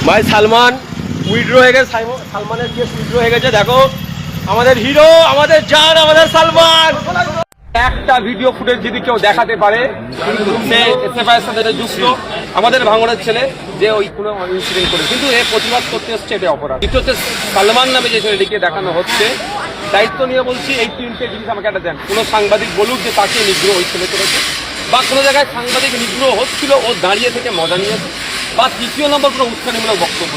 ভাই সালমান উইথড্র হয়ে গেছে, সালমানের কেস উইথড্র হয়ে গেছে। দেখো আমাদের হিরো, আমাদের জান, আমাদের সালমান। একটা ভিডিও ফুটেজ যদি কেউ দেখাতে পারে সে এসএফআই এর সাথে যুক্ত, আমাদের ভাঙড়ের ছেলে, যে ওই কোনো ইনসিডেন্ট করে, কিন্তু এ প্রতিবাদ করতে এসছে, এটা অপরাধ। দ্বিতীয় হচ্ছে সালমান নামে যে ছেলেটিকে দেখানো হচ্ছে, দায়িত্ব নিয়ে বলছি এই তিনটে জিনিস আমাকে একটা দেন। কোনো সাংবাদিক বলুক যে তাকে নিগ্রহ ওই ছেলে করেছে, বা কোনো জায়গায় সাংবাদিক নিগ্রহ হচ্ছিল ও দাঁড়িয়ে থেকে মজা নিয়েছে, বা তৃতীয় নম্বর কোনো উস্কানিমূলক বক্তব্য।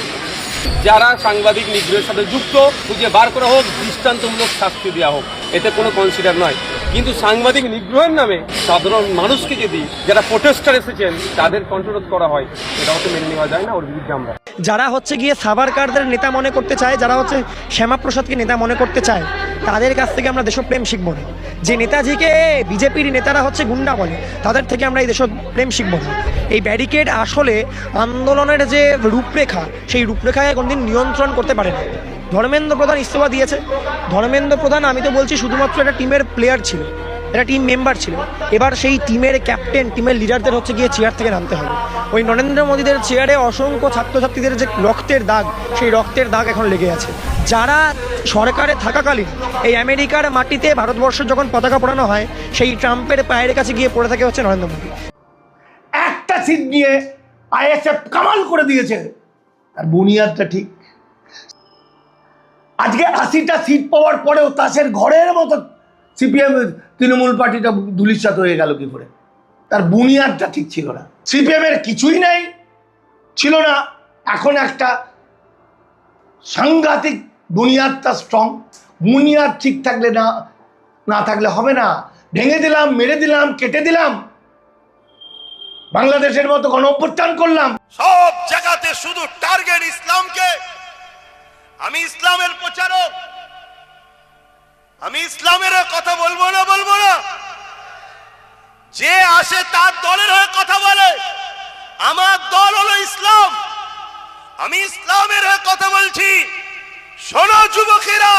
যারা সাংবাদিক নিগ্রহের সাথে যুক্ত খুঁজে বার করা হোক, দৃষ্টান্তমূলক শাস্তি দেওয়া হোক, এতে কোনো কনসিডার নয়। কিন্তু সাংবাদিক নিগ্রহের নামে সাধারণ মানুষকে যদি যারা প্রোটেস্টার এসেছেন তাদের কন্ট্রোল করা হয়, এটা হচ্ছে মেনে নেওয়া যায় না। ওর বিরুদ্ধে আমরা যারা হচ্ছে গিয়ে সাভারকারদের নেতা মনে করতে চায়, যারা হচ্ছে শ্যামাপ্রসাদকে নেতা মনে করতে চায়, তাদের কাছ থেকে আমরা দেশপ্রেম শিখব না। যে নেতাজিকে বিজেপির নেতারা হচ্ছে গুন্ডা বলে, তাদের থেকে আমরা এই দেশপ্রেম শিখব না। এই ব্যারিকেড আসলে আন্দোলনের যে রূপরেখা, সেই রূপরেখায় কোনদিন নিয়ন্ত্রণ করতে পারে না। ধর্মেন্দ্র প্রধান ইস্তফা দিয়েছে। ধর্মেন্দ্র প্রধান, আমি তো বলছি, শুধুমাত্র একটা টিমের প্লেয়ার ছিল, একটা টিম মেম্বার ছিল। এবার সেই টিমের ক্যাপ্টেন, টিমের লিডারদের হচ্ছে গিয়ে চেয়ার থেকে নামতে হবে। ওই নরেন্দ্র মোদীদের চেয়ারে অসংখ্য ছাত্রছাত্রীদের যে রক্তের দাগ, সেই রক্তের দাগ এখন লেগে আছে। যারা সরকারে থাকাকালীন এই আমেরিকার মাটিতে ভারতবর্ষের যখন পতাকা পোড়ানো হয়, সেই ট্রাম্পের পায়ের কাছে গিয়ে পড়ে থাকে হচ্ছে নরেন্দ্র মোদী। একটা সিট নিয়ে আইএসএফ কামাল করে দিয়েছে, তার বুনিয়াদটা ঠিক। আজকে 80টা সিট পাওয়ার পরেও তাসের ঘরের মতো সিপিএম তৃণমূল পার্টিটা ধুলিস্যাৎ হয়ে গেল কি করে? তার বুনিয়াদটা ঠিক ছিল না। সিপিএম এর কিছুই নেই, ছিল না। এখন একটা সাংঘাতিক বুনিয়াদটা স্ট্রং। বুনিয়াদ ঠিক থাকলে না থাকলে হবে না। ভেঙে দিলাম, মেরে দিলাম, কেটে দিলাম, বাংলাদেশের মতো গণ অভ্যুত্থান করলাম, সব জায়গাতে শুধু টার্গেট ইসলামকে। আমি ইসলামের প্রচারক, আমি ইসলামের কথা বলবো না। যে আসে তার দলের হয়ে কথা বলে। আমার দল হলো ইসলাম, আমি ইসলামের হয়ে কথা বলছি। শোনো যুবকেরা,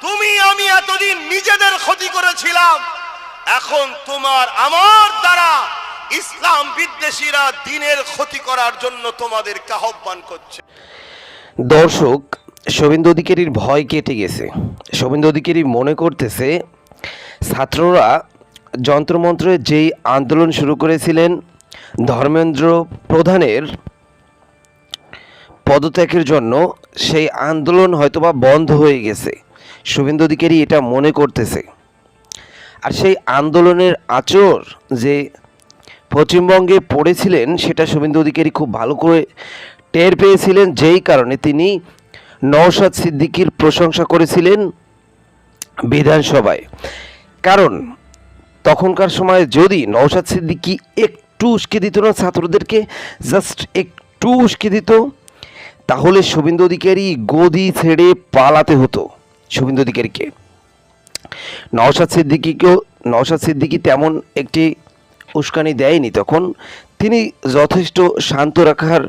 তুমি আমি এতদিন নিজেদের ক্ষতি করেছিলাম, এখন তোমার আমার দ্বারা ইসলাম বিদ্বেষীরা দিনের ক্ষতি করার জন্য তোমাদেরকে আহ্বান করছে। দর্শক, শুভেন্দু অধিকারীর ভয় কেটে গেছে। শুভেন্দু অধিকারী মনে করতেছে ছাত্ররা যন্ত্রমন্ত্রে যেই আন্দোলন শুরু করেছিলেন ধর্মেন্দ্র প্রধানের পদত্যাগের জন্য, সেই আন্দোলন হয়তোবা বন্ধ হয়ে গেছে। শুভেন্দু অধিকারী এটা মনে করতেছে। আর সেই আন্দোলনের আঁচড় যে পশ্চিমবঙ্গে পড়েছিলেন, সেটা শুভেন্দু অধিকারী খুব ভালো করে টের পেয়েছিলেন, যেই কারণে তিনি নওশাদ সিদ্দিকীর প্রশংসা করেছিলেন বিধানসভায়। কারণ তখনকার সময়ে যদি নওশাদ সিদ্দিকী একটু উস্কে দিত না ছাত্রদেরকে, জাস্ট একটু উস্কে দিত, তাহলে শুভেন্দু অধিকারী গদি ছেড়ে পালাতে হতো শুভেন্দু অধিকারীকে। নওশাদ সিদ্দিকী তেমন একটি উস্কানি দেয়নি। তখন তিনি যথেষ্ট শান্ত রাখার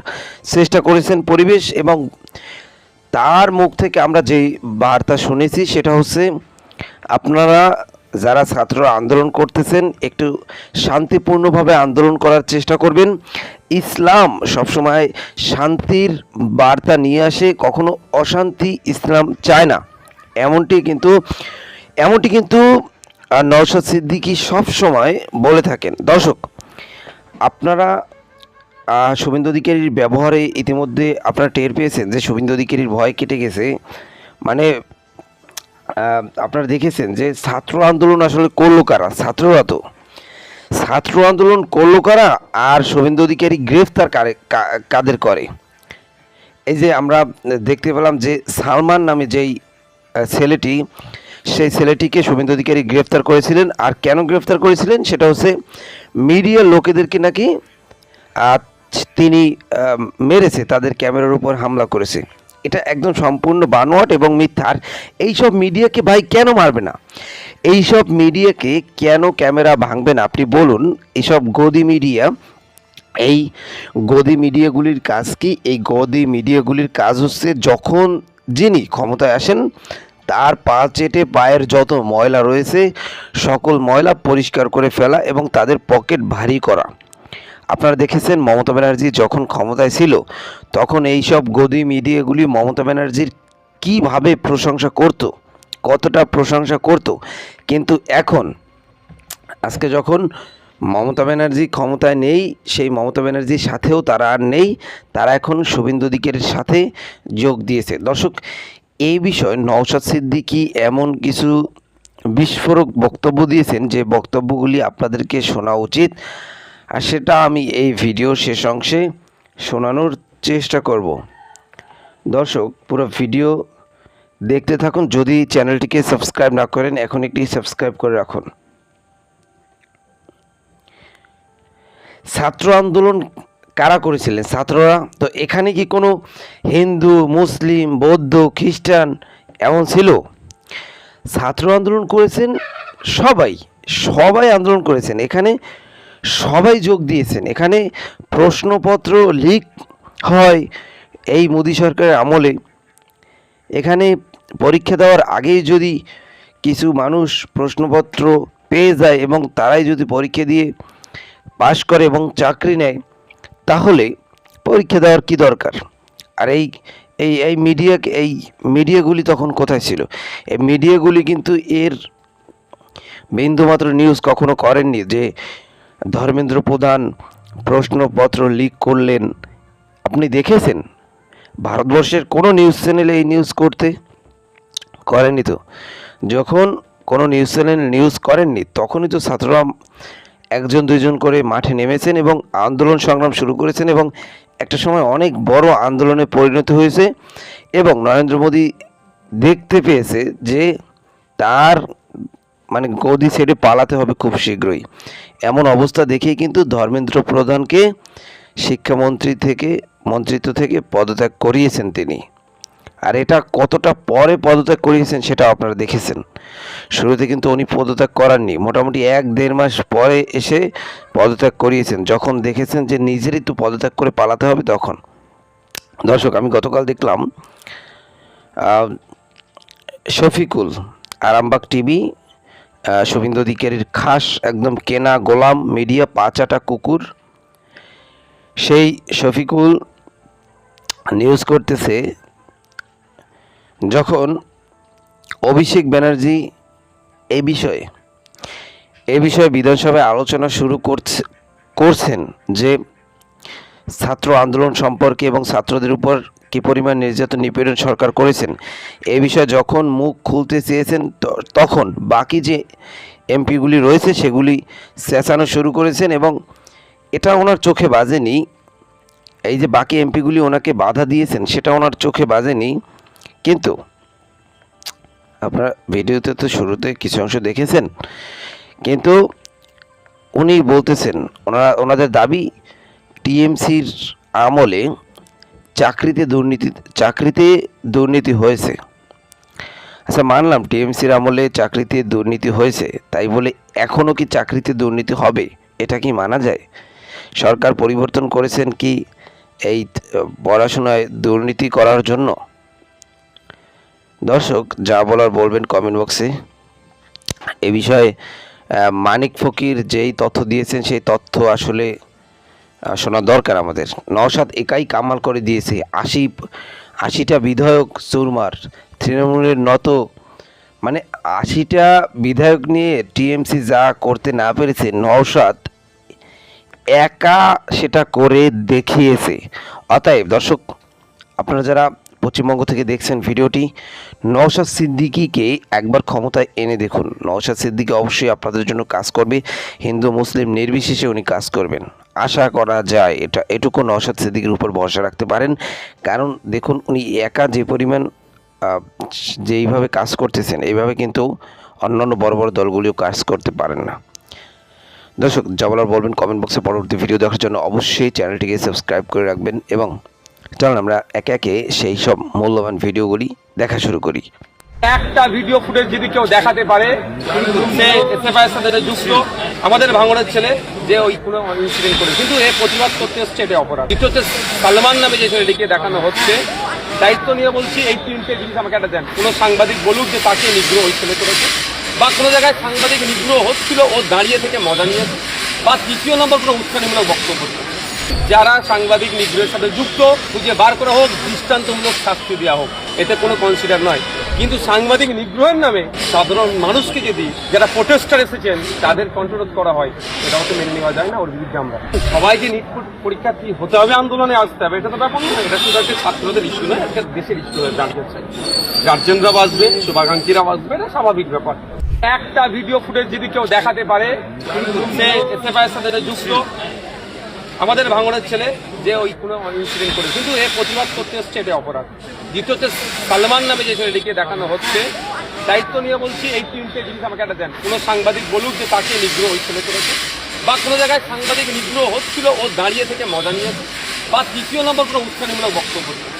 চেষ্টা করেছেন পরিবেশ, এবং তার মুখ থেকে আমরা যে বার্তা শুনেছি সেটা হচ্ছে, আপনারা যারা ছাত্ররা আন্দোলন করতেছেন একটু শান্তিপূর্ণভাবে আন্দোলন করার চেষ্টা করবেন। ইসলাম সবসময় শান্তির বার্তা নিয়ে আসে, কখনো অশান্তি ইসলাম চায় না। এমনটি কিন্তু নওশাদ সিদ্দিকী সবসময় বলে থাকেন। দর্শক, আপনারা শুভেন্দু অধিকারীর ব্যবহারে ইতিমধ্যে আপনারা টের পেয়েছেন যে শুভেন্দু অধিকারীর ভয় কেটে গেছে। মানে আপনারা দেখেছেন যে ছাত্র আন্দোলন আসলে করলো কারা? ছাত্র আন্দোলন করলো কারা, আর শুভেন্দু অধিকারী গ্রেফতার কাদের করে? এই যে আমরা দেখতে পেলাম যে সালমান নামে যেই ছেলেটি, সেই ছেলেটিকে শুভেন্দু অধিকারী গ্রেফতার করেছিলেন। আর কেন গ্রেফতার করেছিলেন সেটা হচ্ছে, মিডিয়ার লোকেদেরকে নাকি তিনি মেরেছে, তাদের ক্যামেরার উপর হামলা করেছে। এটা একদম সম্পূর্ণ বানোয়াট এবং মিথ্যা। এইসব মিডিয়াকে ভাই কেন মারবে না? এইসব মিডিয়াকে কেন ক্যামেরা ভাঙবে না? আপনি বলুন। এইসব গদি মিডিয়া, এই গদি মিডিয়াগুলির কাজ কি? এই গদি মিডিয়াগুলির কাজ হচ্ছে, যখন যিনি ক্ষমতায় আসেন তার পা চেটে পায়ের যত ময়লা রয়েছে সকল ময়লা পরিষ্কার করে ফেলা এবং তাদের পকেট ভারী করা। আপনারা দেখেছেন মমতা ব্যানার্জি যখন ক্ষমতায় ছিল তখন এই সব গদি মিডিয়াগুলি মমতা ব্যানার্জির কীভাবে প্রশংসা করত, কতটা প্রশংসা করত। কিন্তু এখন আজকে যখন মমতা ব্যানার্জি ক্ষমতায় নেই, সেই মমতা ব্যানার্জির সাথেও তারা আর নেই, তারা এখন শুভেন্দু অধিকারীর সাথে যোগ দিয়েছে। দর্শক, এই বিষয়ে নওশাদ সিদ্দিকী এমন কিছু বিস্ফোরক বক্তব্য দিয়েছেন যে বক্তব্যগুলি আপনাদেরকে শোনা উচিত, আর সেটা আমি এই ভিডিও শেষ অংশে শোনানোর চেষ্টা করব। দর্শক, পুরো ভিডিও দেখতে থাকুন। যদি চ্যানেলটিকে সাবস্ক্রাইব না করেন এখন একটি সাবস্ক্রাইব করে রাখুন। ছাত্র আন্দোলন কারা করেছিলেন? ছাত্ররা। তো এখানে কি কোনো হিন্দু, মুসলিম, বৌদ্ধ, খ্রিস্টান এমন ছিল? ছাত্র আন্দোলন করেছেন সবাই, সবাই আন্দোলন করেছেন, এখানে সবাই যোগ দিয়েছেন। এখানে প্রশ্নপত্র লিক হয় এই মোদী সরকারের আমলে। এখানে পরীক্ষা দেওয়ার আগেই যদি কিছু মানুষ প্রশ্নপত্র পেয়ে যায় এবং তারাই যদি পরীক্ষা দিয়ে পাশ করে এবং চাকরি নেয়, তাহলে পরীক্ষা দেওয়ার কি দরকার? আর এই মিডিয়াগুলি তখন কোথায় ছিল? এই মিডিয়াগুলি কিন্তু এর বিন্দুমাত্র নিউজ কখনো করেননি যে ধর্মেন্দ্র প্রধান প্রশ্নপত্র লিক করলেন। আপনি দেখেছেন ভারতবর্ষের কোনো নিউজ চ্যানেলে এই নিউজ করতে করেননি। তো যখন কোনো নিউজ চ্যানেল নিউজ করেননি তখনই তো ছাত্ররা একজন দুইজন করে মাঠে নেমেছেন এবং আন্দোলন সংগ্রাম শুরু করেছেন এবং একটা সময় অনেক বড় আন্দোলনে পরিণত হয়েছে এবং নরেন্দ্র মোদী দেখতে পেয়েছে যে তার গদি ছেড়ে পালাতে হবে খুব শীঘ্রই। এমন অবস্থা দেখেই কিন্তু ধর্মেন্দ্র প্রধানকে মন্ত্রিত্ব থেকে পদত্যাগ করিয়েছেন তিনি। আর এটা কতটা পরে পদত্যাগ করিয়েছেন সেটা আপনারা দেখেছেন। শুরুতে কিন্তু উনি পদত্যাগ করাননি, মোটামুটি 1-1.5 মাস পরে এসে পদত্যাগ করিয়েছেন, যখন দেখেছেন যে নিজেরই তো পদত্যাগ করে পালাতে হবে তখন। দর্শক, আমি গতকাল দেখলাম শফিকুল, আরামবাগ টিভি, শুভেন্দু অধিকারীর খাস একদম কেনা গোলাম মিডিয়া, পাচাটা কুকুর, সেই শফিকুল নিউজ করতেছে যখন অভিষেক ব্যানার্জি এই বিষয়ে বিধানসভায় আলোচনা শুরু করছেন যে ছাত্র আন্দোলন সম্পর্কে এবং ছাত্রদের উপর কী পরিমাণ নির্যাতন নিপীড়ন সরকার করেছেন, এই বিষয়ে যখন মুখ খুলতে চেয়েছেন তখন বাকি যে এমপিগুলি রয়েছে সেগুলি চেঁচানো শুরু করেছেন এবং এটা ওনার চোখে বাজেনি। এই যে বাকি এমপিগুলি ওনাকে বাধা দিয়েছেন সেটা ওনার চোখে বাজেনি। কিন্তু আপনারা ভিডিওতে তো শুরুতে কিছু অংশ দেখেছেন, কিন্তু উনি বলতেছেন ওনাদের দাবি টিএমসির আমলে চাকরিতে দুর্নীতি হয়েছে। আচ্ছা, মানলাম টিএমসির আমলে চাকরিতে দুর্নীতি হয়েছে, তাই বলে এখনও কি চাকরিতে দুর্নীতি হবে? এটা কি মানা যায়? সরকার পরিবর্তন করেছেন কি এই পড়াশোনায় দুর্নীতি করার জন্য? দর্শক, যা বলার বলবেন কমেন্ট বক্সে। এ বিষয়ে মানিক ফকির যেই তথ্য দিয়েছেন সেই তথ্য আসলে শোনা দরকার আমাদের। নওশাদ একাই কামাল করে দিয়েছে, 80টা বিধায়ক চুরমার। তৃণমূলের 80টা বিধায়ক নিয়ে টিএমসি যা করতে না পেরেছে নওশাদ একা সেটা করে দেখিয়েছে। অতএব দর্শক, আপনারা যারা পশ্চিমবঙ্গ থেকে দেখছেন ভিডিওটি, নওশাদ সিদ্দিকীকে একবার ক্ষমতায় এনে দেখুন। নওশাদ সিদ্দিকী অবশ্যই আপনাদের জন্য কাজ করবে, হিন্দু মুসলিম নির্বিশেষে উনি কাজ করবেন, আশা করা যায়। এটুকু নওশাদ সিদ্দিকীর উপর ভরসা রাখতে পারেন, কারণ দেখুন উনি একা যে পরিমাণ যেইভাবে কাজ করতেছেন এইভাবে কিন্তু অন্যান্য বড় বড় দলগুলিও কাজ করতে পারেন না। দর্শক, যা বলার বলবেন কমেন্ট বক্সে। পরবর্তী ভিডিও দেখার জন্য অবশ্যই চ্যানেলটিকে সাবস্ক্রাইব করে রাখবেন এবং চলুন আমরা একে একে সেই সব মূল্যবান ভিডিওগুলি দেখা শুরু করি। একটা ভিডিও ফুটেজ যদি কেউ দেখাতে পারে সে এসএফআই এর সাথে যুক্ত, আমাদের ভাঙড়ের ছেলে যে ওই কোনো ইনসিডেন্ট করে, কিন্তু এ প্রতিবাদ করতে হচ্ছে, এটা অপরাধ। দ্বিতীয় হচ্ছে সালমান নামে যে ছেলেটিকে দেখানো হচ্ছে, দায়িত্ব নিয়ে বলছি এই 3টে জিনিস আমাকে একটা দেন। কোনো সাংবাদিক বলুক যে তাকে নিগ্রহ ওই ছেলে করেছে, বা কোনো জায়গায় সাংবাদিক নিগ্রহ হচ্ছিল ও দাঁড়িয়ে থেকে মজা নিয়েছে, বা তৃতীয় নম্বর কোনো উস্কানিমূলক বক্তব্য দিচ্ছে। যারা সাংবাদিক নিগ্রহের সাথে যুক্ত খুঁজে বার করা হোক, দৃষ্টান্তমূলক শাস্তি দেওয়া হোক, এতে কোনো কনসিডার নয়। কিন্তু সাংবাদিক নিগ্রহের নামে সাধারণ মানুষকে যদি যারা প্রোটেস্টার এসেছেন তাদের কন্ট্রোল করা হয়, এটাও তো মেনে নেওয়া যায় না। ওর বিরুদ্ধে আমরা সবাইকে নিট পরীক্ষার্থী হতে হবে, আন্দোলনে আসতে হবে, এটা তো ব্যাপার নয়। এটা শুধু একটা ছাত্রদের ইস্যু নয়, একটা দেশের ইস্যু হয়ে দাঁড়িয়েছে। গার্জেনরা বাঁচবে, শুভাকাঙ্ক্ষীরা বাঁচবে, এটা স্বাভাবিক ব্যাপার। একটা ভিডিও ফুটেজ যদি কেউ দেখাতে পারে সে এসএফআই এর সাথে যুক্ত, আমাদের ভাঙড়ের ছেলে যে ওই কোনো ইনসিডেন্ট করে, কিন্তু এ প্রতিবাদ করতে এসছে, এটা অপরাধ। দ্বিতীয়ত সালমান নামে যে ছেলেটিকে দেখানো হচ্ছে, দায়িত্ব নিয়ে বলছি এই তিনটে জিনিস আমাকে একটা দেন। কোনো সাংবাদিক বলুক যে তাকে নিগ্রহ ওই ছেলে করেছে, বা কোনো জায়গায় সাংবাদিক নিগ্রহ হচ্ছিল ও দাঁড়িয়ে থেকে মজা নিয়েছে, বা তৃতীয় নম্বর কোনো উস্কানিমূলক বক্তব্য দিচ্ছে।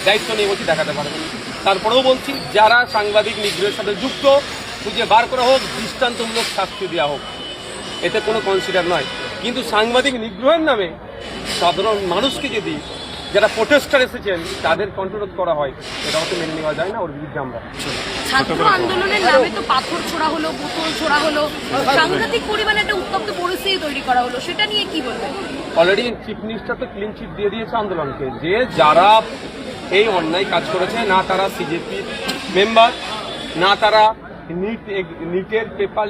দায়িত্ব নিয়ে বলছি দেখাতে পারবেন। তারপরেও বলছি যারা সাংবাদিক নিগ্রহের সাথে যুক্ত খুঁজে বার করা হোক, দৃষ্টান্তমূলক শাস্তি দেওয়া হোক, এতে কোনো কনসিডার নয়। কিন্তু সাংবাদিক নিগ্রহের নামে সাধারণ মানুষকে যদি যারা প্রোটেস্টার এসেছেন তাদের কন্ট্রোল করা হয়, এটাও তো মেনে নেওয়া যায় না। ওর বিরুদ্ধে আমরা ছাত্র আন্দোলনের নামে তো পাথর ছোড়া হলো, বোতল ছোড়া হলো, সাংঘাতিক পরিমাণে একটা উত্তপ্ত পরিস্থিতি তৈরি করা হলো, সেটা নিয়ে কি বলবেন? অলরেডি চিফ মিনিস্টার তো ক্লিন চিট দিয়ে দিয়েছে আন্দোলনকে, যে যারা এই অন্যায় কাজ করেছে, না তারা সিজেপি মেম্বার, না তারা নিটের পেপার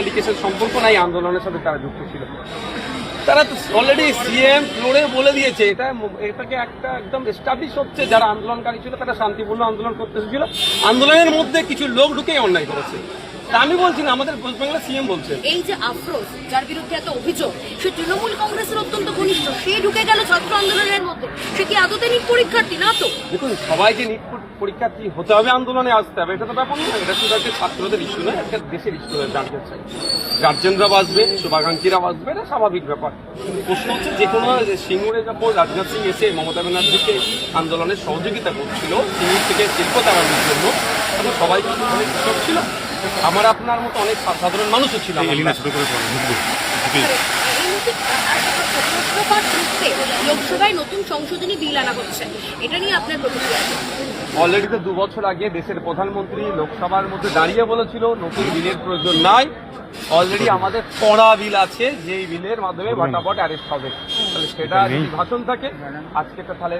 লিকের সম্পর্ক নাই, আন্দোলনের সাথে তারা যুক্ত ছিল। তারা তো অলরেডি সিএম ফ্লোরে বলে দিয়েছে, এটাকে একটা একদম এস্টাবলিশ হচ্ছে যারা আন্দোলনকারী ছিল তারা শান্তিপূর্ণ আন্দোলন করতে এসেছিল, আন্দোলনের মধ্যে কিছু লোক ঢুকেই অন্যায় করেছে। তা আমি বলছি না, আমাদের ওয়েস্ট বেঙ্গল সিএম বলছে। এই যে আফরোজ যার বিরুদ্ধে এত অভিযোগ, সে তৃণমূল কংগ্রেসের অত্যন্ত ঘনিষ্ঠ, সে ঢুকে গেল ছাত্র আন্দোলনের মধ্যে, সে কি আদতে নিট পরীক্ষার্থী না? তো দেখুন, সবাইকে নিট পরীক্ষার্থী হতে হবে, আন্দোলনে আসতে হবে, এটা তো ব্যাপার নয়। এটা শুধু একটা ছাত্রদের ইস্যু নয়, একটা দেশের ইস্যু হয়ে দাঁড়িয়েছে। গার্জেনরা বাঁচবে, শুভাকাঙ্ক্ষীরা বাঁচবে, এটা স্বাভাবিক ব্যাপার। কিন্তু প্রশ্ন হচ্ছে, যে কোনো সিঙ্গুরে যখন রাজনাথ সিং এসে মমতা ব্যানার্জিকে আন্দোলনের সহযোগিতা করছিল সিঙ্গুর থেকে শিল্প তাড়ানোর জন্য, তখন সবাই কিছু অনেক কৃষক ছিল, আমার আপনার মতো অনেক সাধারণ মানুষও ছিল। লোকসভায় নতুন সংশোধনী বিল আনা হচ্ছে, এটা নিয়ে আপনার প্রতিক্রিয়া? অলরেডি তো 2 বছর আগে দেশের প্রধানমন্ত্রী লোকসভার মধ্যে দাঁড়িয়ে বলেছিল নতুন বিলের প্রয়োজন নাই। অলরেডি আমাদের পড়া বিল আছে, যেই বিলের মাধ্যমে বাটাবট অ্যারেস্ট হবে। তাহলে সেটা যদি ভাষণ থাকে আজকে তো তাহলে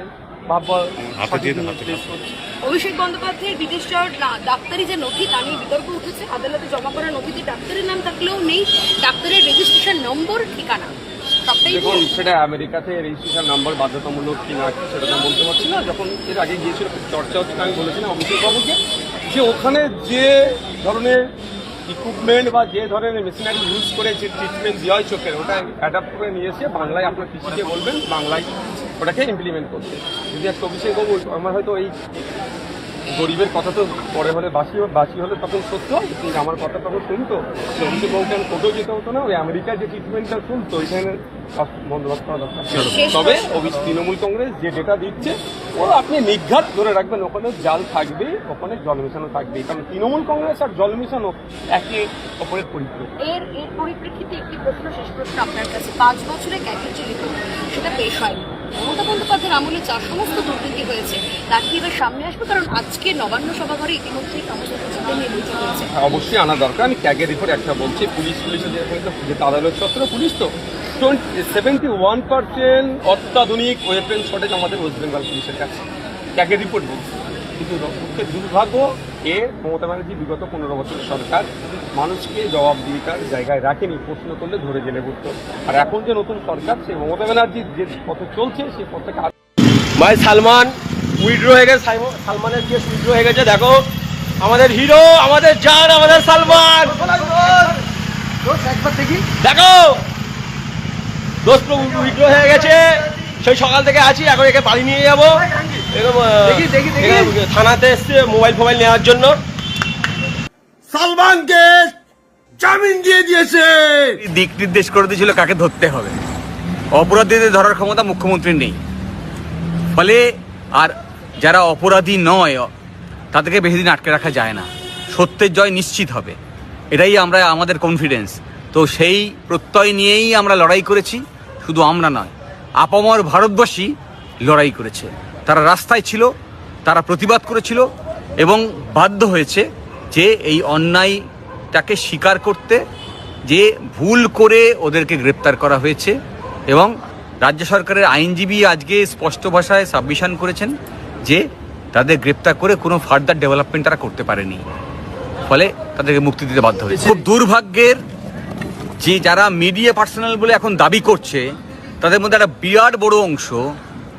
অভিষেক বন্দ্যোপাধ্যায়ের বিদেশ যাওয়ার ডাক্তারি যে নথি, তা নিয়ে বিতর্ক উঠেছে। আদালতে জমা করা নথিতে ডাক্তারের নাম থাকলেও নেই ডাক্তারের রেজিস্ট্রেশন নম্বর, ঠিকানা। দেখুন, সেটা আমেরিকাতে রেজিস্ট্রেশন নাম্বার বাধ্যতামূলক কিনা সেটা তো বলতে পারছি না। যখন এর আগে গিয়েছিল চর্চা হচ্ছে, আমি বলেছিলাম অভিষেক বাবুকে যে ওখানে যে ধরনের ইকুইপমেন্ট বা যে ধরনের মেশিনারি ইউজ করে যে ট্রিটমেন্ট দেওয়া হয় চোখের, ওটা অ্যাডাপ্ট করে নিয়ে এসে বাংলায় আপনার পিসিকে বলবেন বাংলায় ওটাকে ইমপ্লিমেন্ট করতে। যদি একটা অভিষেক বাবু, আমার হয়তো এই গরিবের কথা তো পরে হলে বাসি হলে তখন সত্য হয়, কিন্তু আমার কথা তখন শুনতো। অভিষেক বাবুকে আমি কোথাও যেতে হতো না, ওই আমেরিকার যে ট্রিটমেন্টটা শুনতো, এখানে বন্দোবস্ত করা দরকার। তবে তৃণমূল কংগ্রেস যে ডেটা দিচ্ছে, ও আপনি নিঘাত ধরে রাখবেন, ওখানে জাল থাকবে, ওখানে জল মেশানো থাকবে, কারণ তৃণমূল কংগ্রেস আর জল মেশানো একে অপরের পরিপ্রেক্ষিতে। এর পরিপ্রেক্ষিতে একটি প্রশ্ন, শেষ প্রশ্ন আপনার কাছে। 5 বছরে ক্যাবিনেট যে রিপোর্ট, সেটা পেশ হয়নি। মমতা বন্দ্যোপাধ্যায়ের আমলে যা সমস্ত দুর্নীতি হয়েছে তার কি এবার সামনে আসবে? কারণ আজকে নবান্ন সভাঘরে ইতিমধ্যেই সমস্ত নিয়ে বৈঠক হয়েছে। অবশ্যই আনা দরকার। আমি ক্যাগের রিপোর্ট একটা বলছি, পুলিশের যে আদালত চত্বর পুলিশ তো 71% অত্যাধুনিক ওয়েপেন শর্টেজ আমাদের ওয়েস্ট বেঙ্গল পুলিশের কাছে, ক্যাগের রিপোর্ট বলছে। কিন্তু দুর্ভাগ্য, মমতা ব্যানার্জি বিগত 15 বছরের সরকার মানুষকে জবাবদিহিতার জায়গায় রাখেনি, প্রশ্ন করলে ধরে জেলে পড়তো। আর এখন যে নতুন সরকার, সেই মমতা ব্যানার্জির যে পথে চলছে, সেই পথ থেকে ভাই সালমান উইথড্র হয়ে গেছে, সালমানের কেস উইথড্র হয়ে গেছে। দেখো আমাদের হিরো, আমাদের জান, আমাদের সালমান, দেখো দোস্ত উইথড্র হয়ে গেছে। সেই সকাল থেকে আছি, এখন একে বাড়ি নিয়ে যাবো। থানাতে এসছে মোবাইল ফোবাইল নেওয়ার জন্য। সালমানকে জামিন দিয়ে দিয়েছে। দিক নির্দেশ করে দিয়েছিল কাকে ধরতে হবে। অপরাধীদের ধরার ক্ষমতা মুখ্যমন্ত্রীর নেই, ফলে আর যারা অপরাধী নয় তাদেরকে বেশি দিন আটকে রাখা যায় না। সত্যের জয় নিশ্চিত হবে, এটাই আমাদের কনফিডেন্স। তো সেই প্রত্যয় নিয়েই আমরা লড়াই করেছি। শুধু আমরা নয়, আপামর ভারতবাসী লড়াই করেছে। তারা রাস্তায় ছিল, তারা প্রতিবাদ করেছিল এবং বাধ্য হয়েছে যে এই অন্যায়টাকে স্বীকার করতে যে ভুল করে ওদেরকে গ্রেপ্তার করা হয়েছে এবং রাজ্য সরকারের আইনজীবী আজকে স্পষ্ট ভাষায় সাবমিশন করেছেন যে তাদের গ্রেপ্তার করে কোনো ফার্দার ডেভেলপমেন্ট তারা করতে পারেনি, ফলে তাদেরকে মুক্তি দিতে বাধ্য হয়েছে। খুব দুর্ভাগ্যের যে যারা মিডিয়া পার্সোনাল বলে এখন দাবি করছে তাদের মধ্যে একটা বিরাট বড় অংশ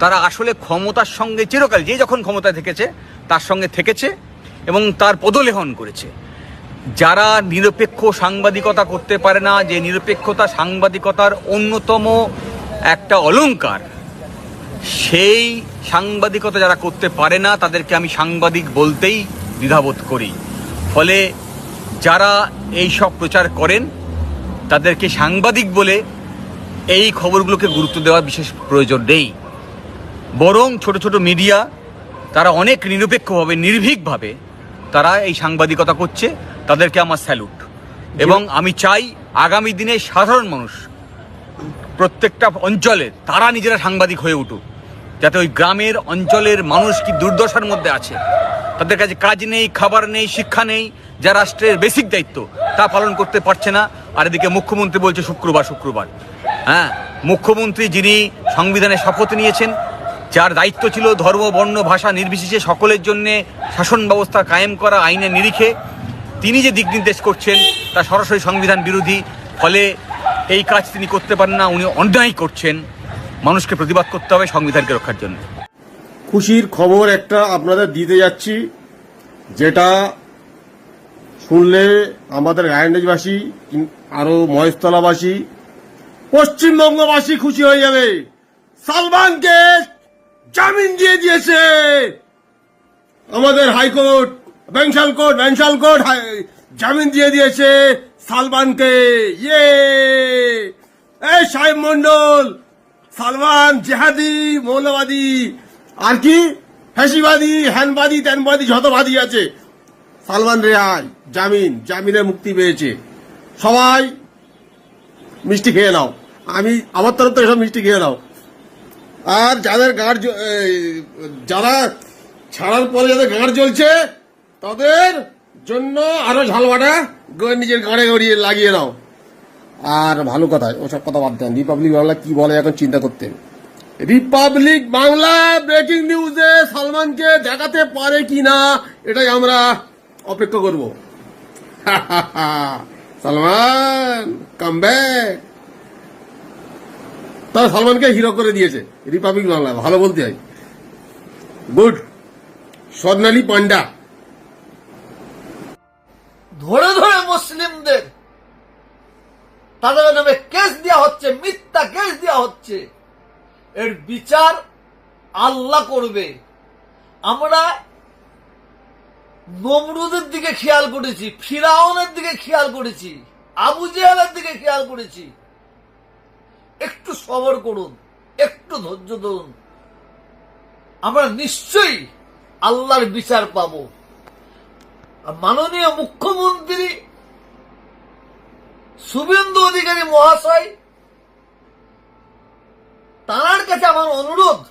তারা আসলে ক্ষমতার সঙ্গে চিরকাল যে যখন ক্ষমতায় থেকেছে তার সঙ্গে থেকেছে এবং তার পদলেহন করেছে। যারা নিরপেক্ষ সাংবাদিকতা করতে পারে না, যে নিরপেক্ষতা সাংবাদিকতার অন্যতম একটা অলংকার, সেই সাংবাদিকতা যারা করতে পারে না তাদেরকে আমি সাংবাদিক বলতেই দ্বিধাবোধ করি। ফলে যারা এই সব প্রচার করেন তাদেরকে সাংবাদিক বলে এই খবরগুলোকে গুরুত্ব দেওয়ার বিশেষ প্রয়োজন নেই, বরং ছোট ছোট মিডিয়া তারা অনেক নিরপেক্ষভাবে নির্ভীকভাবে তারা এই সাংবাদিকতা করছে, তাদেরকে আমার স্যালুট। এবং আমি চাই আগামী দিনে সাধারণ মানুষ প্রত্যেকটা অঞ্চলের তারা নিজেরা সাংবাদিক হয়ে উঠুক, যাতে ওই গ্রামের অঞ্চলের মানুষ কি দুর্দশার মধ্যে আছে, তাদের কাছে কাজ নেই, খাবার নেই, শিক্ষা নেই, যা রাষ্ট্রের বেসিক দায়িত্ব তা পালন করতে পারছে না। আর এদিকে মুখ্যমন্ত্রী বলছে শুক্রবার। হ্যাঁ, মুখ্যমন্ত্রী যিনি সংবিধানে শপথ নিয়েছেন, যার দায়িত্ব ছিল ধর্ম, বর্ণ, ভাষা নির্বিশেষে সকলের জন্য শাসন ব্যবস্থা কায়েম করা আইনের নিরিখে, তিনি যে দিক নির্দেশ করছেন তা সরাসরি সংবিধান বিরোধী। ফলে এই কাজ তিনি করতে পারেন না, উনি অন্যায় করছেন। মানুষকে প্রতিবাদ করতে হবে সংবিধানকে রক্ষার জন্য। খুশির খবর একটা আপনাদের দিতে যাচ্ছি, যেটা শুনলে আমাদের রায়গঞ্জবাসী আরো মহেশতলাবাসী, পশ্চিমবঙ্গবাসী খুশি হয়ে যাবে। সালমানকে জামিন দিয়ে দিয়েছে আমাদের হাইকোর্ট, বেঞ্চাল কোর্ট জামিন দিয়ে দিয়েছে সালমানকে। ইয়ে এই সাহেব মন্ডল, সালমান জেহাদি, মৌলবাদী, আর কি ফ্যাসিবাদী, হ্যানবাদী, ত্যানবাদী, যতবাদী আছে, সালমান রেহাই, জামিনে মুক্তি পেয়েছে। সবাই মিষ্টি খেয়ে নাও, আমি আমার তরফ থেকে সব মিষ্টি খেয়ে নাও। আর যাদের যারা ছাড়ার পরে যাদের গাঁড় জ্বলছে তাদের জন্য আরো ঝালবাটা নিজের গাঁড়ে গড়িয়ে লাগিয়ে নাও। আর ভালো কথায় ওসব কথা বাদ দেন, রিপাবলিক বাংলা কি বলে এখন চিন্তা করতে। রিপাবলিক বাংলা ব্রেকিং নিউজে সালমানকে দেখাতে পারে কিনা এটাই আমরা অপেক্ষা করব। Salman come back. তারা সালমানকে হিরো করে দিয়েছে রিপাবলিক বাংলা, ভালো বলতে হয়। গুড। স্বর্ণালী পান্ডা ধরে ধরে মুসলিমদের তাদের নামে কেস দেওয়া হচ্ছে, মিথ্যা কেস দেওয়া হচ্ছে। এর বিচার আল্লাহ করবে। আমরা নমরুদের দিকে খেয়াল করেছি, ফিরাউনের দিকে খেয়াল করেছি, আবু জেহেলের দিকে খেয়াল করেছি। একটু সবর করুন, একটু ধৈর্য ধরুন, আমরা নিশ্চয়ই আল্লাহর বিচার পাবো। মাননীয় মুখ্যমন্ত্রী শুভেন্দু অধিকারী মহাশয়, তার কাছে আমার অনুরোধ,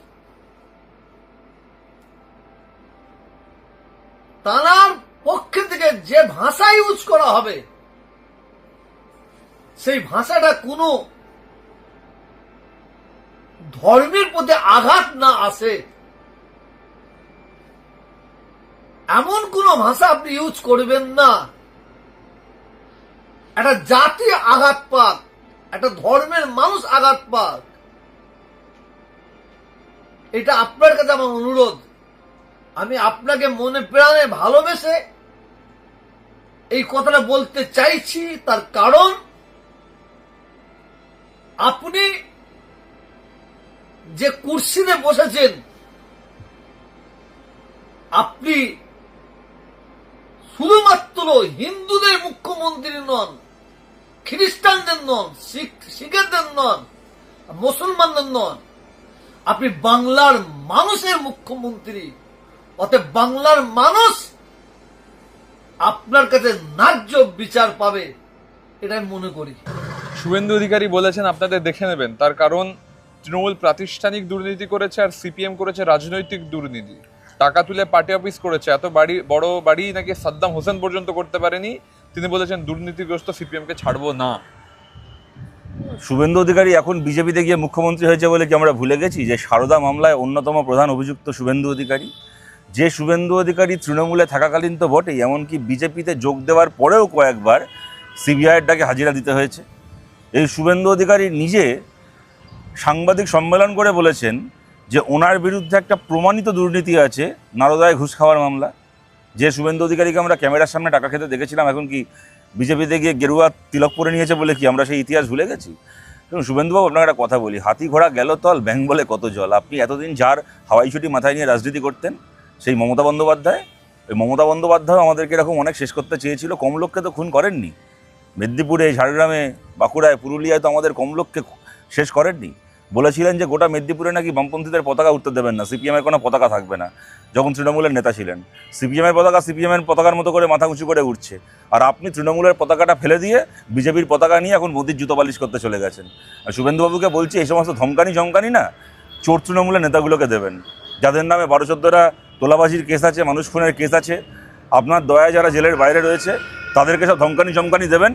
তার পক্ষে থেকে যে ভাষা ইউজ করা হবে সেই ভাষাটা কোনো ধর্মের প্রতি আঘাত না আসে, এমন কোন ভাষা আপনি ইউজ করবেন না একটা জাতি আঘাত পাক, একটা ধর্মের মানুষ আঘাত পাক। এটা আপনার কাছে আমার অনুরোধ। আমি আপনাকে মনে প্রাণে ভালোবেসে এই কথাটা বলতে চাইছি, তার কারণ আপনি যে কুর্সিতে বসেছেন, আপনি শুধুমাত্র হিন্দুদের মুখ্যমন্ত্রী নন, খ্রিস্টানদের নন, শিখদের নন, মুসলমানদের নন, আপনি বাংলার মানুষের মুখ্যমন্ত্রী। অতএব বাংলার মানুষ আপনার কাছে ন্যায্য বিচার পাবে, এটাই মনে করি। শুভেন্দু অধিকারী বলেছেন আপনাদের দেখে নেবেন, তার কারণ তৃণমূল প্রাতিষ্ঠানিক দুর্নীতি করেছে আর সিপিএম করেছে রাজনৈতিক দুর্নীতি। টাকা তুলে পার্টি অফিস করেছে, এত বড় বাড়ি নাকি সাদ্দাম হোসেন পর্যন্ত করতে পারেনি। তিনি বলেছেন দুর্নীতিগ্রস্ত সিপিএমকে ছাড়বো না। শুভেন্দু অধিকারী এখন বিজেপিতে গিয়ে মুখ্যমন্ত্রী হয়েছে বলে কি আমরা ভুলে গেছি যে সারদা মামলায় অন্যতম প্রধান অভিযুক্ত শুভেন্দু অধিকারী? যে শুভেন্দু অধিকারী তৃণমূলে থাকাকালীন তো বটেই, এমনকি বিজেপিতে যোগ দেওয়ার পরেও কয়েকবার সিবিআইয়ের ডাকে হাজিরা দিতে হয়েছে। এই শুভেন্দু অধিকারী নিজে সাংবাদিক সম্মেলন করে বলেছেন যে ওনার বিরুদ্ধে একটা প্রমাণিত দুর্নীতি আছে, নারদায় ঘুষ খাওয়ার মামলা। যে শুভেন্দু অধিকারীকে আমরা ক্যামেরার সামনে টাকা খেতে দেখেছিলাম, এখন কি বিজেপিতে গিয়ে গেরুয়া তিলক পরে নিয়েছে বলে কি আমরা সেই ইতিহাস ভুলে গেছি? এবং শুভেন্দুবাবু, আপনাকে একটা কথা বলি, হাতি ঘোড়া গেল তল, ব্যাং বলে কত জল। আপনি এতদিন যার হাওয়াই ছুটি মাথায় নিয়ে রাজনীতি করতেন, সেই মমতা বন্দ্যোপাধ্যায়, ওই মমতা বন্দ্যোপাধ্যায় আমাদেরকে এরকম অনেক শেষ করতে চেয়েছিল। কম লোককে তো খুন করেননি। মেদিনীপুরে, ঝাড়গ্রামে, বাঁকুড়ায়, পুরুলিয়ায় তো আমাদের কম লোককে শেষ করেননি। বলেছিলেন যে গোটা মেদিনীপুরে নাকি বামপন্থীদের পতাকা উঠতে দেবেন না, সিপিএমের কোনো পতাকা থাকবে না। যখন তৃণমূলের নেতা ছিলেন, সিপিএমের পতাকা সিপিএমের পতাকার মতো করে মাথা উঁচু করে উঠছে, আর আপনি তৃণমূলের পতাকাটা ফেলে দিয়ে বিজেপির পতাকা নিয়ে এখন মোদির জুতো পালিশ করতে চলে গেছেন। আর শুভেন্দুবাবুকে বলছি, এই সমস্ত ধমকানি না, চোর তৃণমূলের নেতাগুলোকে দেবেন, যাদের নামে 12-14টা তোলাবাজির কেস আছে, মানুষ খুনের কেস আছে। আপনার দয়ায় যারা জেলের বাইরে রয়েছে তাদেরকে সব ধমকানি দেবেন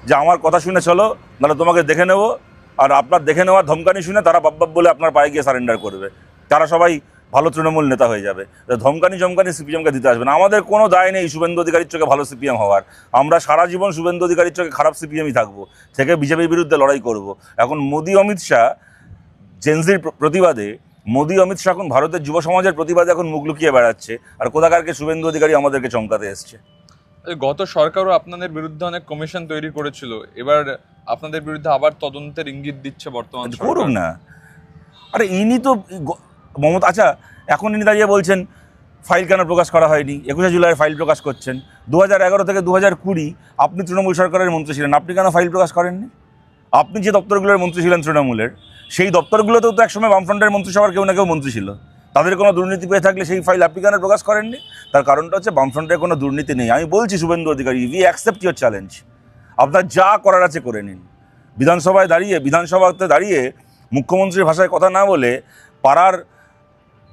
যে আমার কথা শুনে চলো, নাহলে তোমাকে দেখে নেব। আর আপনার দেখে নেওয়ার ধমকানি শুনে তারা বাপ বলে আপনার পায়ে গিয়ে সারেন্ডার করবে। তারা সবাই ভালো তৃণমূল নেতা হয়ে যাবে। ধমকানি সিপিএমকে দিতে আসবে না। আমাদের কোনো দায় নেই শুভেন্দু অধিকারীর চোখে ভালো সিপিএম হওয়ার। আমরা সারা জীবন শুভেন্দু অধিকারীর চোখে খারাপ সিপিএমই থাকবো, থেকে বিজেপির বিরুদ্ধে লড়াই করব। এখন মোদি অমিত শাহ জেনজির প্রতিবাদে, মোদি অমিত শাহ এখন ভারতের যুব সমাজের প্রতিবাদে এখন মুখ লুকিয়ে বেড়াচ্ছে, আর কোথাকারকে শুভেন্দু অধিকারী আমাদেরকে চমকাতে এসছে। গত সরকারও আপনাদের বিরুদ্ধে অনেক কমিশন তৈরি করেছিল, এবার আপনাদের বিরুদ্ধে আবার তদন্তের ইঙ্গিত দিচ্ছে বর্তমান সরকার। করুন না। আরে ইনি তো মমতা, আচ্ছা এখন ইনি দাঁড়িয়ে বলছেন ফাইল কেন প্রকাশ করা হয়নি, 21শে জুলাইয়ের ফাইল প্রকাশ করছেন। 2011 থেকে 2020 আপনি তৃণমূল সরকারের মন্ত্রী ছিলেন, আপনি কেন ফাইল প্রকাশ করেননি? আপনি যে দপ্তরগুলোর মন্ত্রী ছিলেন তৃণমূলের, সেই দপ্তরগুলোতেও তো একসময় বামফ্রন্টের মন্ত্রিসভার কেউ না কেউ মন্ত্রী ছিল। তাদের কোনো দুর্নীতি পেয়ে থাকলে সেই ফাইল আপনি কেন প্রকাশ করেননি? তার কারণটা হচ্ছে বামফ্রন্টের কোনো দুর্নীতি নেই। আমি বলছি Suvendu Adhikari, we accept your challenge. আপনার যা করার আছে করে নিন। বিধানসভাতে দাঁড়িয়ে মুখ্যমন্ত্রীর ভাষায় কথা না বলে পাড়ার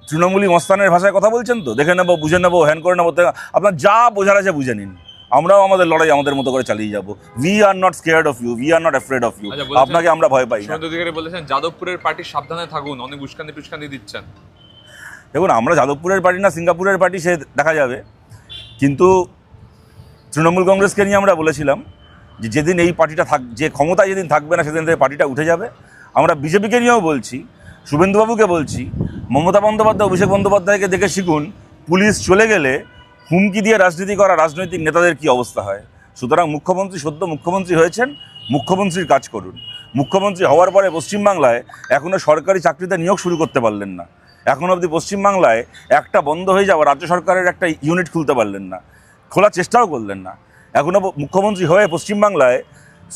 তৃণমূলী মস্তানের ভাষায় কথা বলছেন তো, দেখে নেবো, বুঝে নেবো, হ্যান করে নেবো। আপনার যা বোঝার আছে বুঝে নিন। আমরাও আমাদের লড়াই আমাদের মতো করে চালিয়ে যাবো। We are not scared of you, we are not afraid of you. আপনাকে আমরা ভয় পাই না। শুভেন্দু অধিকারী বলেছেন যাদবপুরের পার্টি সাবধানে থাকুন, অনেক উস্কানি দিচ্ছেন। দেখুন, আমরা যাদবপুরের পার্টি না সিঙ্গাপুরের পার্টি সে দেখা যাবে, কিন্তু তৃণমূল কংগ্রেসকে নিয়ে আমরা বলেছিলাম যে যেদিন এই পার্টিটা যে ক্ষমতায় যেদিন থাকবে না সেদিন থেকে পার্টিটা উঠে যাবে। আমরা বিজেপিকে নিয়েও বলছি, শুভেন্দুবাবুকে বলছি, মমতা বন্দ্যোপাধ্যায়, অভিষেক বন্দ্যোপাধ্যায়কে দেখে শিখুন, পুলিশ চলে গেলে হুমকি দিয়ে রাজনীতি করা রাজনৈতিক নেতাদের কি অবস্থা হয়। সুতরাং মুখ্যমন্ত্রী সদ্য মুখ্যমন্ত্রী হয়েছেন, মুখ্যমন্ত্রীর কাজ করুন। মুখ্যমন্ত্রী হওয়ার পরে পশ্চিমবাংলায় এখনও সরকারি চাকরিতে নিয়োগ শুরু করতে পারলেন না। এখন অবধি পশ্চিমবাংলায় একটা বন্ধ হয়ে যাওয়া রাজ্য সরকারের একটা ইউনিট খুলতে পারলেন না, খোলার চেষ্টাও করলেন না। এখনও মুখ্যমন্ত্রী হয়ে পশ্চিমবাংলায়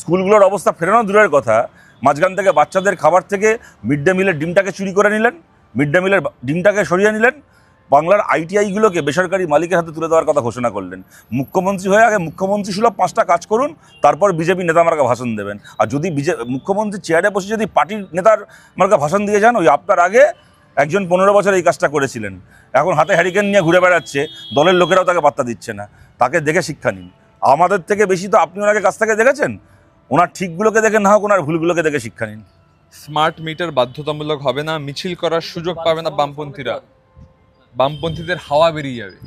স্কুলগুলোর অবস্থা ফেরানো দূরের কথা, মাঝখান থেকে বাচ্চাদের খাবার থেকে মিড ডে মিলের ডিমটাকে চুরি করে নিলেন, মিড ডে মিলের ডিমটাকে সরিয়ে নিলেন, বাংলার আইটিআইগুলোকে বেসরকারি মালিকের হাতে তুলে দেওয়ার কথা ঘোষণা করলেন। মুখ্যমন্ত্রী হয়ে আগে মুখ্যমন্ত্রী সুলভ 5টা কাজ করুন, তারপর বিজেপি নেতা মার্কা ভাষণ দেবেন। আর যদি মুখ্যমন্ত্রী চেয়ারে বসে যদি পার্টির নেতার মার্কা ভাষণ দিয়ে যান, ওই আপনার আগে একজন 15 বছর এই কাজটা করেছিলেন, এখন হাতে হ্যারিকেন নিয়ে ঘুরে বেড়াচ্ছে, দলের লোকেরাও তাকে পাত্তা দিচ্ছে না। তাকে দেখে শিক্ষা নিন। আমাদের থেকে বেশি তো আপনি ওনাকে কাছ থেকে দেখেছেন, ওনার ঠিকগুলোকে দেখে না হোক ওনার ভুলগুলোকে দেখে শিক্ষা নিন। স্মার্ট মিটার বাধ্যতামূলক হবে না, মিছিল করার সুযোগ পাবে না বামপন্থীরা, বামপন্থীদের হাওয়া বেরিয়ে যাবে।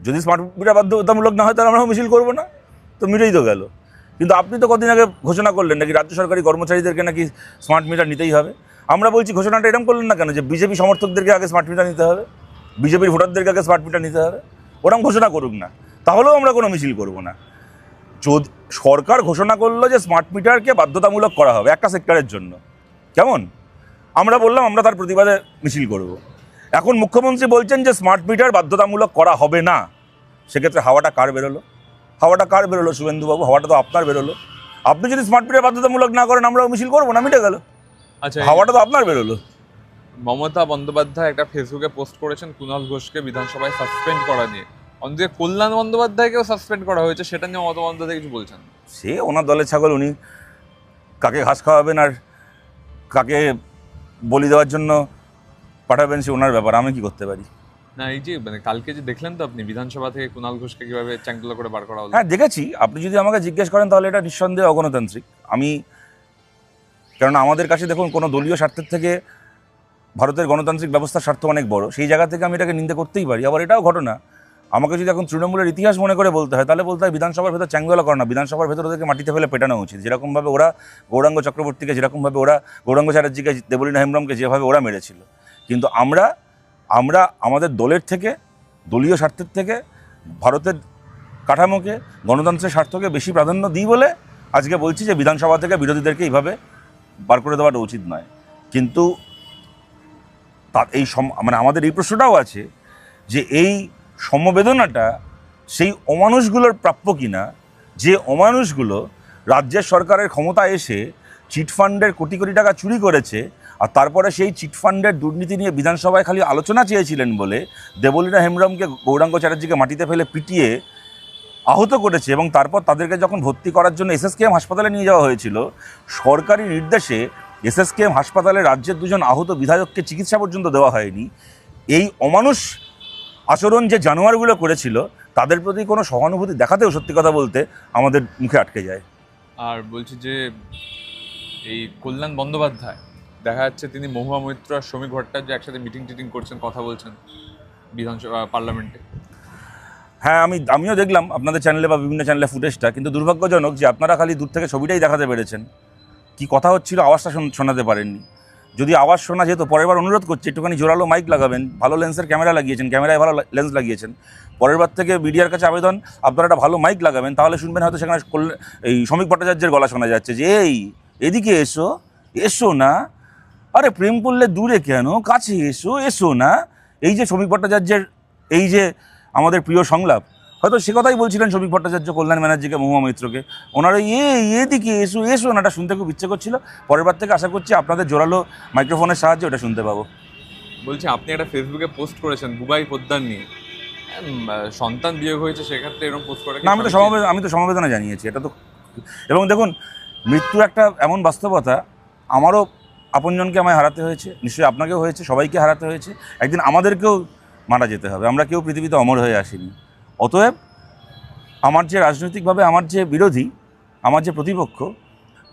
যদি স্মার্ট মিটার বাধ্যতামূলক না হয় তাহলে আমরা মিছিল করবো না, তো মিটেই তো গেল। কিন্তু আপনি তো কদিন আগে ঘোষণা করলেন নাকি রাজ্য সরকারি কর্মচারীদেরকে নাকি স্মার্ট মিটার নিতেই হবে। আমরা বলছি ঘোষণাটা এরকম করলেন না কেন যে বিজেপি সমর্থকদেরকে আগে স্মার্ট মিটার নিতে হবে, বিজেপির ভোটারদেরকে আগে স্মার্ট মিটার নিতে হবে। ওরকম ঘোষণা করুক না, তাহলেও আমরা কোনো মিছিল করব না। যদি সরকার ঘোষণা করলো যে স্মার্ট মিটারকে বাধ্যতামূলক করা হবে একটা সেক্টরের জন্য, কেমন, আমরা বললাম আমরা তার প্রতিবাদে মিছিল করব। এখন মুখ্যমন্ত্রী বলছেন যে স্মার্ট মিটার বাধ্যতামূলক করা হবে না, সেক্ষেত্রে হাওয়াটা কার বেরোলো? শুভেন্দুবাবু, হাওয়াটা তো আপনার বেরোলো। আপনি যদি স্মার্ট মিটার বাধ্যতামূলক না করেন আমরাও মিছিল করবো না, মিটে গেল। আচ্ছা, হাওয়াটা তো আপনার বেরোলো। মমতা বন্দ্যোপাধ্যায় একটা ফেসবুকে পোস্ট করেছেন কুণাল ঘোষকে বিধানসভায় সাসপেন্ড করা নিয়ে, অন্যদিকে কল্যাণ বন্দ্যোপাধ্যায়কেও সাসপেন্ড করা হয়েছে, সেটা নিয়ে মমতা বন্দ্যোপাধ্যায় কিছু বলছেন? সে ওনার দলের ছাগল, উনি কাকে ঘাস খাওয়াবেন আর কাকে বলি দেওয়ার জন্য পাঠাবেন সে ওনার ব্যাপার, আমি কি করতে পারি। না এই যে মানে কালকে যে দেখলেন তো আপনি বিধানসভা থেকে কুণাল ঘোষকে কিভাবে চ্যাংদোলা করে বার করা হলো? হ্যাঁ দেখেছি। আপনি যদি আমাকে জিজ্ঞেস করেন তাহলে এটা নিঃসন্দেহে অগণতান্ত্রিক। কেননা আমাদের কাছে দেখুন কোনো দলীয় স্বার্থের থেকে ভারতের গণতান্ত্রিক ব্যবস্থার স্বার্থ অনেক বড়, সেই জায়গা থেকে আমি এটাকে নিন্দা করতেই পারি। আবার এটাও ঘটনা, আমাকে যদি এখন তৃণমূলের ইতিহাস মনে করে বলতে হয় তাহলে বলতে হয় বিধানসভার ভেতর চ্যাংদোলা করে না, বিধানসভার ভেতর ওদেরকে মাটিতে ফেলে পেটানো উচিত। যেরকমভাবে ওরা গৌরাঙ্গ চক্রবর্তীকে, যেরকমভাবে ওরা গৌরাঙ্গ চ্যাটার্জিকে, দেবলীনা হেমব্রমকে যেভাবে ওরা মেরেছিল। কিন্তু আমরা আমাদের দলের থেকে, দলীয় স্বার্থের থেকে ভারতের কাঠামোকে, গণতন্ত্রের স্বার্থকে বেশি প্রাধান্য দিই বলে আজকে বলছি যে বিধানসভা থেকে বিরোধীদেরকে এইভাবে বার করে দেওয়াটা উচিত নয়। কিন্তু মানে আমাদের এই প্রশ্নটাও আছে যে এই সমবেদনাটা সেই অমানুষগুলোর প্রাপ্য কিনা, যে অমানুষগুলো রাজ্যের সরকারের ক্ষমতায় এসে চিটফান্ডের কোটি কোটি টাকা চুরি করেছে, আর তারপরে সেই চিটফান্ডের দুর্নীতি নিয়ে বিধানসভায় খালি আলোচনা চেয়েছিলেন বলে দেবলীনা হেমব্রমকে, গৌরাঙ্গ চ্যাটার্জিকে মাটিতে ফেলে পিটিয়ে আহত করেছে। এবং তারপর তাদেরকে যখন ভর্তি করার জন্য SSKM হাসপাতালে নিয়ে যাওয়া হয়েছিল, সরকারি নির্দেশে SSKM হাসপাতালে রাজ্যের দুজন আহত বিধায়ককে চিকিৎসা পর্যন্ত দেওয়া হয়নি। এই অমানুষ আচরণ যে জানোয়ারগুলো করেছিল তাদের প্রতি কোনো সহানুভূতি দেখাতেও সত্যি কথা বলতে আমাদের মুখে আটকে যায়। আর বলছি যে এই কল্যাণ বন্দ্যোপাধ্যায় দেখা যাচ্ছে তিনি মহুয়া মৈত্র আর শ্রমিক ভট্টাচার্য একসাথে মিটিং করছেন, কথা বলছেন বিধানসভা পার্লামেন্টে। হ্যাঁ, আমিও দেখলাম আপনাদের চ্যানেলে বা বিভিন্ন চ্যানেলে ফুটেজটা, কিন্তু দুর্ভাগ্যজনক যে আপনারা খালি দূর থেকে ছবিটাই দেখাতে পেরেছেন, কি কথা হচ্ছিল আওয়াজটা শোনাতে পারেননি। যদি আওয়াজ শোনা যেত, পরের বার অনুরোধ করছি একটুখানি জোরালো মাইক লাগাবেন, ভালো লেন্সের ক্যামেরা লাগিয়েছেন, ক্যামেরায় ভালো লেন্স লাগিয়েছেন, পরের বার থেকে মিডিয়ার কাছে আবেদন আপনারা একটা ভালো মাইক লাগাবেন, তাহলে শুনবেন হয়তো সেখানে এই শ্রমিক ভট্টাচার্যের গলা শোনা যাচ্ছে যে এদিকে এসো না, আরে প্রেম করলে দূরে কেন, কাছে এসো না। এই যে শ্রমিক ভট্টাচার্যের এই যে আমাদের প্রিয় সংলাপ, হয়তো সে কথাই বলছিলেন শ্রমিক ভট্টাচার্য কল্যাণ ব্যানার্জিকে, মহুয়া মৈত্রকে। ওনারা এদিকে এসো নাটা শুনতে খুব ইচ্ছে করছিল। পরের বার থেকে আশা করছি আপনাদের জোরালো মাইক্রোফোনের সাহায্যে ওটা শুনতে পাবো। বলছি আপনি একটা ফেসবুকে পোস্ট করেছেন বুবাই পোদ্দার নিয়ে, সন্তান বিয়োগ হয়েছে, সেক্ষেত্রে এরকম পোস্ট করে না, আমি তো সমবেদনা জানিয়েছি এটা তো। এবং দেখুন, মৃত্যু একটা এমন বাস্তবতা, আমারও আপনজনকে আমায় হারাতে হয়েছে, নিশ্চয়ই আপনাকেও হয়েছে, সবাইকে হারাতে হয়েছে। একদিন আমাদেরকেও মারা যেতে হবে, আমরা কেউ পৃথিবীতে অমর হয়ে আসিনি। অতএব আমার যে রাজনৈতিকভাবে আমার যে বিরোধী, আমার যে প্রতিপক্ষ,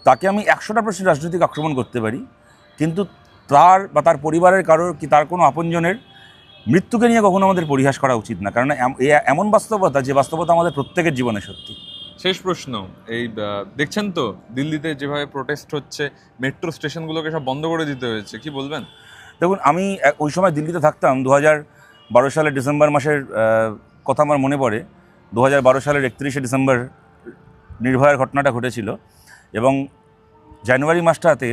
তাকে আমি 100% রাজনৈতিক আক্রমণ করতে পারি, কিন্তু তার বা তার পরিবারের কারোর কি তার কোনো আপনজনের মৃত্যুকে নিয়ে কখনো আমাদের পরিহাস করা উচিত না, কারণ এমন বাস্তবতা যে বাস্তবতা আমাদের প্রত্যেকের জীবনে সত্যি। শেষ প্রশ্ন, এই দেখছেন তো দিল্লিতে যেভাবে প্রোটেস্ট হচ্ছে, মেট্রো স্টেশনগুলোকে সব বন্ধ করে দিতে হয়েছে, কি বলবেন? দেখুন, আমি ওই সময় দিল্লিতে থাকতাম 2012 সালের ডিসেম্বর মাসের কথা আমার মনে পড়ে। 2012 সালের 31শে ডিসেম্বর নির্ভয়ার ঘটনাটা ঘটেছিল, এবং জানুয়ারি মাসটাতে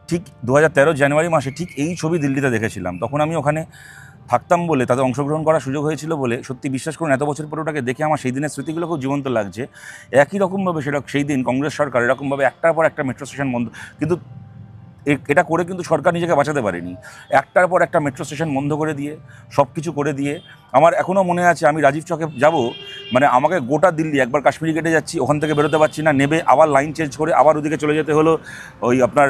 ঠিক 2013 জানুয়ারি মাসে ঠিক এই ছবি দিল্লিতে দেখেছিলাম। তখন আমি ওখানে থাকতাম বলে, তাতে অংশগ্রহণ করার সুযোগ হয়েছিল বলে, সত্যি বিশ্বাস করুন এত বছর পরে ওটাকে দেখে আমার সেই দিনের স্মৃতিগুলো খুব জীবন্ত লাগছে। একই রকমভাবে সেই দিন কংগ্রেস সরকার এরকমভাবে একটার পর একটা মেট্রো স্টেশন বন্ধ, কিন্তু এটা করে কিন্তু সরকার নিজেকে বাঁচাতে পারেনি। একটার পর একটা মেট্রো স্টেশন বন্ধ করে দিয়ে, সব কিছু করে দিয়ে, আমার এখনও মনে আছে আমি রাজীব চকে যাব, মানে আমাকে গোটা দিল্লি, একবার কাশ্মীরি গেটে যাচ্ছি, ওখান থেকে বেরোতে পারছি না, নেবে আবার লাইন চেঞ্জ করে আবার ওদিকে চলে যেতে হলো, ওই আপনার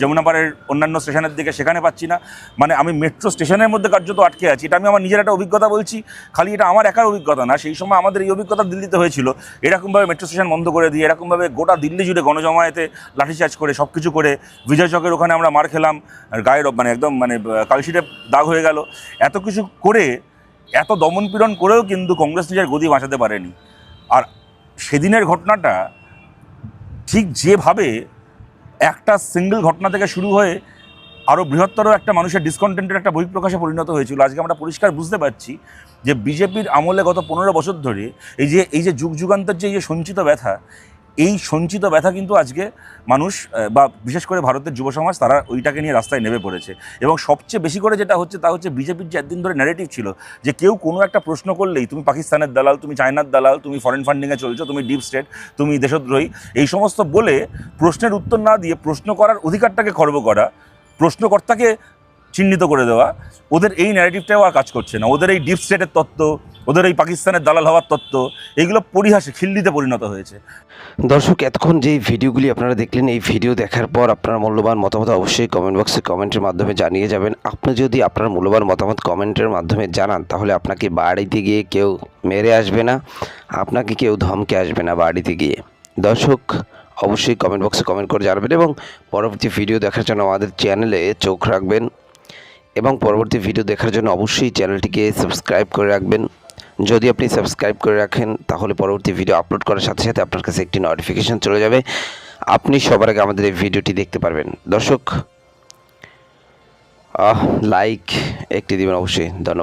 যমুনাপাড়ের অন্যান্য স্টেশনের দিকে, সেখানে পাচ্ছি না। মানে আমি মেট্রো স্টেশনের মধ্যে কার্যত আটকে আছি। এটা আমি আমার নিজের একটা অভিজ্ঞতা বলছি, খালি এটা আমার একার অভিজ্ঞতা না, সেই সময় আমাদের এই অভিজ্ঞতা দিল্লিতে হয়েছিল। এরকমভাবে মেট্রো স্টেশন বন্ধ করে দিয়ে, এরকমভাবে গোটা দিল্লি জুড়ে গণজমায়েতে লাঠিচার্জ করে, সব কিছু করে, বিজয় চকের ওখানে আমরা মার খেলাম, গায়ের মানে একদম মানে কালশিটে দাগ হয়ে গেল। এত কিছু করে, এত দমনপীড়ন করেও কিন্তু কংগ্রেস নিজের গদি বাঁচাতে পারেনি। আর সেদিনের ঘটনাটা ঠিক যেভাবে একটা সিঙ্গেল ঘটনা থেকে শুরু হয়ে আরও বৃহত্তর একটা মানুষের ডিসকন্টেন্টের একটা বহিঃপ্রকাশে পরিণত হয়েছিল, আজকে আমরা পরিষ্কার বুঝতে পারছি যে বিজেপির আমলে গত 15 বছর ধরে এই যে যুগ যুগান্তর যে সঞ্চিত ব্যথা, এই সঞ্চিত ব্যথা কিন্তু আজকে মানুষ বা বিশেষ করে ভারতের যুব সমাজ তারা ওইটাকে নিয়ে রাস্তায় নেমে পড়েছে। এবং সবচেয়ে বেশি করে যেটা হচ্ছে তা হচ্ছে বিজেপির যে একদিন ধরে ন্যারেটিভ ছিল যে কেউ কোনো একটা প্রশ্ন করলেই তুমি পাকিস্তানের দালাল, তুমি চায়নার দালাল, তুমি ফরেন ফান্ডিংয়ে চলছো, তুমি ডিপ স্টেট, তুমি দেশদ্রোহী, এই সমস্ত বলে প্রশ্নের উত্তর না দিয়ে প্রশ্ন করার অধিকারটাকে খর্ব করা, প্রশ্নকর্তাকে চিহ্নিত করে দেওয়া, ওদের এই ন্যারেটিভটাও আর কাজ করছে না। ওদের এই ডিপ স্টেটের তত্ত্ব, ওদের এই পাকিস্তানের দালাল হওয়ার তত্ত্ব, এগুলো পরিহাসে খিল্লিতে পরিণত হয়েছে। দর্শক, এতক্ষণ যে ভিডিওগুলি আপনারা দেখলেন, এই ভিডিও দেখার পর আপনার মূল্যবান মতামত অবশ্যই কমেন্ট বক্সে কমেন্টের মাধ্যমে জানিয়ে যাবেন। আপনি যদি আপনার মূল্যবান মতামত কমেন্টের মাধ্যমে জানান, তাহলে আপনাকে বাড়িতে গিয়ে কেউ মেরে আসবে না, আপনাকে কেউ ধমকে আসবে না বাড়িতে গিয়ে। দর্শক, অবশ্যই কমেন্ট বক্সে কমেন্ট করে জানাবেন এবং পরবর্তী ভিডিও দেখার জন্য আমাদের চ্যানেলে চোখ রাখবেন এবং পরবর্তী ভিডিও দেখার জন্য অবশ্যই চ্যানেলটিকে সাবস্ক্রাইব করে রাখবেন। যদি আপনি সাবস্ক্রাইব করে রাখেন, তাহলে পরবর্তী ভিডিও আপলোড করার সাথে সাথে আপনার কাছে একটি নোটিফিকেশন চলে যাবে, আপনি সবার আগে আমাদের এই ভিডিওটি দেখতে পারবেন। দর্শক, লাইক একটি দিবেন অবশ্যই। ধন্যবাদ।